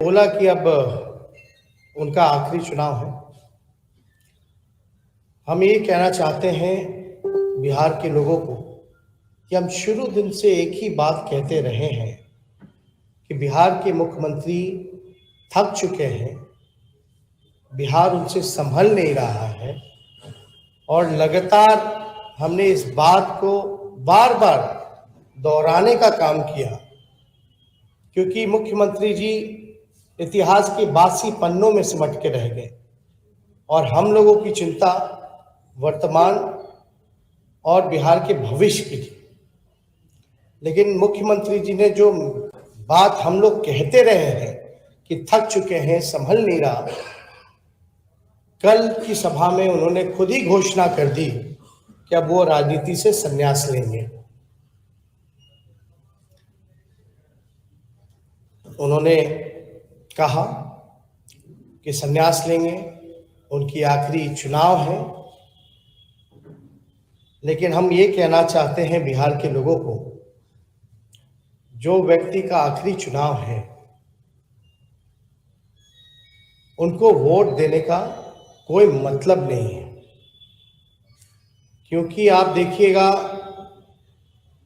बोला कि अब उनका आखिरी चुनाव है। हम ये कहना चाहते हैं बिहार के लोगों को कि हम शुरू दिन से एक ही बात कहते रहे हैं कि बिहार के मुख्यमंत्री थक चुके हैं, बिहार उनसे संभल नहीं रहा है और लगातार हमने इस बात को बार बार दोहराने का काम किया, क्योंकि मुख्यमंत्री जी इतिहास के बासी पन्नों में सिमट के रह गए और हम लोगों की चिंता वर्तमान और बिहार के भविष्य की थी। लेकिन मुख्यमंत्री जी ने जो बात हम लोग कहते रहे हैं कि थक चुके हैं, संभल नहीं रहा, कल की सभा में उन्होंने खुद ही घोषणा कर दी कि अब वो राजनीति से संन्यास लेंगे। उन्होंने कहा कि संन्यास लेंगे, उनकी आखिरी चुनाव है। लेकिन हम ये कहना चाहते हैं बिहार के लोगों को, जो व्यक्ति का आखिरी चुनाव है उनको वोट देने का कोई मतलब नहीं है, क्योंकि आप देखिएगा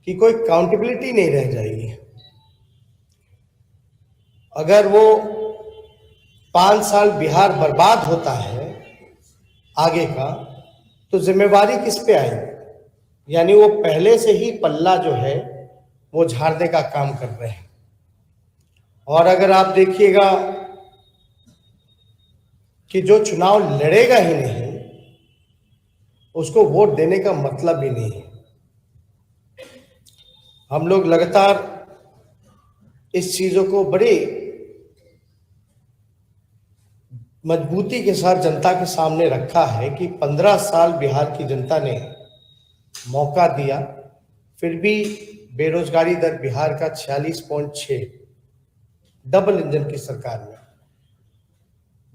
कि कोई काउंटेबिलिटी नहीं रह जाएगी। अगर वो 5 साल बिहार बर्बाद होता है आगे का, तो जिम्मेवारी किस पे आएगी? यानी वो पहले से ही पल्ला जो है वो झाड़ने का काम कर रहे हैं। और अगर आप देखिएगा कि जो चुनाव लड़ेगा ही नहीं, उसको वोट देने का मतलब ही नहीं है। हम लोग लगातार इस चीजों को बड़ी मजबूती के साथ जनता के सामने रखा है कि 15 साल बिहार की जनता ने मौका दिया, फिर भी बेरोजगारी दर बिहार का 46.6, डबल इंजन की सरकार में।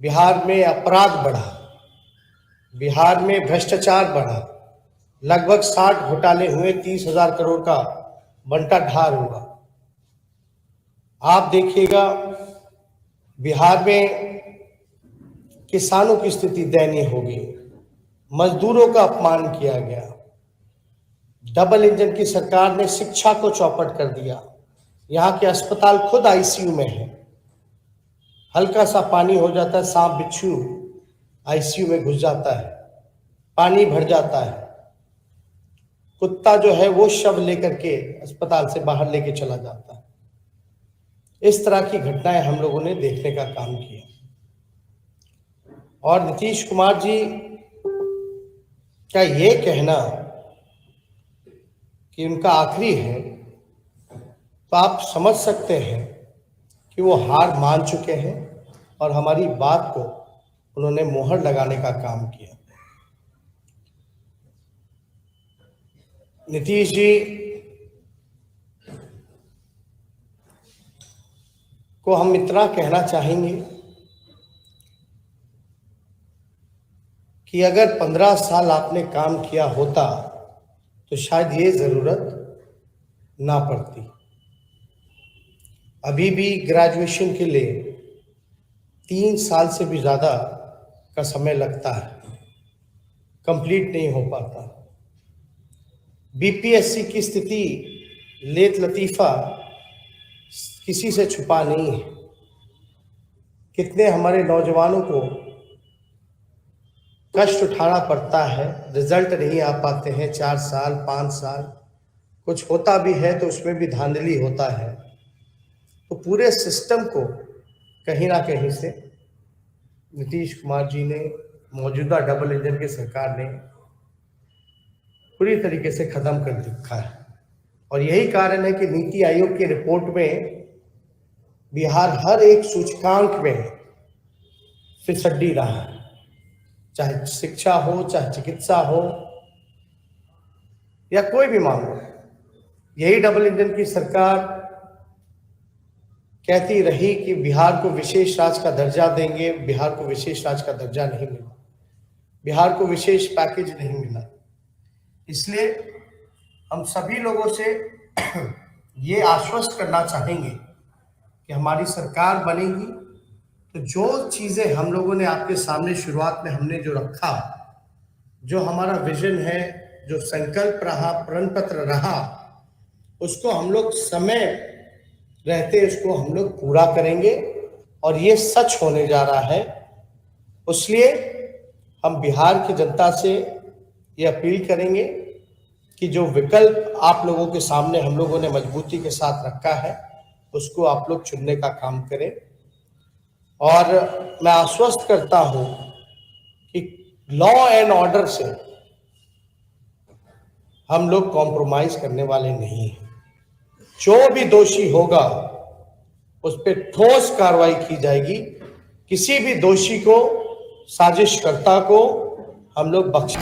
बिहार में अपराध बढ़ा, बिहार में भ्रष्टाचार बढ़ा, लगभग 60 घोटाले हुए, 30,000 करोड़ का बंटा ढार हुआ। आप देखिएगा बिहार में किसानों की स्थिति दयनीय हो गई, मजदूरों का अपमान किया गया। डबल इंजन की सरकार ने शिक्षा को चौपट कर दिया। यहाँ के अस्पताल खुद आईसीयू में है, हल्का सा पानी हो जाता है, सांप बिच्छू आईसीयू में घुस जाता है, पानी भर जाता है, कुत्ता जो है वो शव लेकर के अस्पताल से बाहर लेके चला जाता है। इस तरह की घटनाएं हम लोगों ने देखने का काम किया। और नीतीश कुमार जी का ये कहना कि उनका आखिरी है, तो आप समझ सकते हैं कि वो हार मान चुके हैं और हमारी बात को उन्होंने मोहर लगाने का काम किया। नीतीश जी को हम इतना कहना चाहेंगे कि अगर 15 साल आपने काम किया होता तो शायद ये जरूरत ना पड़ती। अभी भी ग्रेजुएशन के लिए 3 साल से भी ज्यादा का समय लगता है, कंप्लीट नहीं हो पाता। बीपीएससी की स्थिति लेत लतीफा किसी से छुपा नहीं है। कितने हमारे नौजवानों को कष्ट उठाना पड़ता है, रिजल्ट नहीं आ पाते हैं, 4 साल 5 साल, कुछ होता भी है तो उसमें भी धांधली होता है। तो पूरे सिस्टम को कहीं ना कहीं से नीतीश कुमार जी ने, मौजूदा डबल इंजन की सरकार ने पूरी तरीके से खत्म कर दिखा है। और यही कारण है कि नीति आयोग की रिपोर्ट में बिहार हर एक सूचकांक में फिसड्डी रहा है, चाहे शिक्षा हो, चाहे चिकित्सा हो या कोई भी मामला। यही डबल इंजन की सरकार कहती रही कि बिहार को विशेष राज्य का दर्जा देंगे, बिहार को विशेष राज्य का दर्जा नहीं मिला, बिहार को विशेष पैकेज नहीं मिला। इसलिए हम सभी लोगों से ये आश्वस्त करना चाहेंगे कि हमारी सरकार बनेगी तो जो चीजें हम लोगों ने आपके सामने शुरुआत में हमने जो रखा, जो हमारा विजन है, जो संकल्प रहा, प्रण पत्र रहा, उसको हम लोग समय रहते उसको हम लोग पूरा करेंगे और ये सच होने जा रहा है। इसलिए हम बिहार की जनता से ये अपील करेंगे कि जो विकल्प आप लोगों के सामने हम लोगों ने मजबूती के साथ रखा है उसको आप लोग चुनने का काम करें। और मैं आश्वस्त करता हूं कि लॉ एंड ऑर्डर से हम लोग कॉम्प्रोमाइज करने वाले नहीं हैं। जो भी दोषी होगा उस पर ठोस कार्रवाई की जाएगी। किसी भी दोषी को, साजिशकर्ता को हम लोग बख्श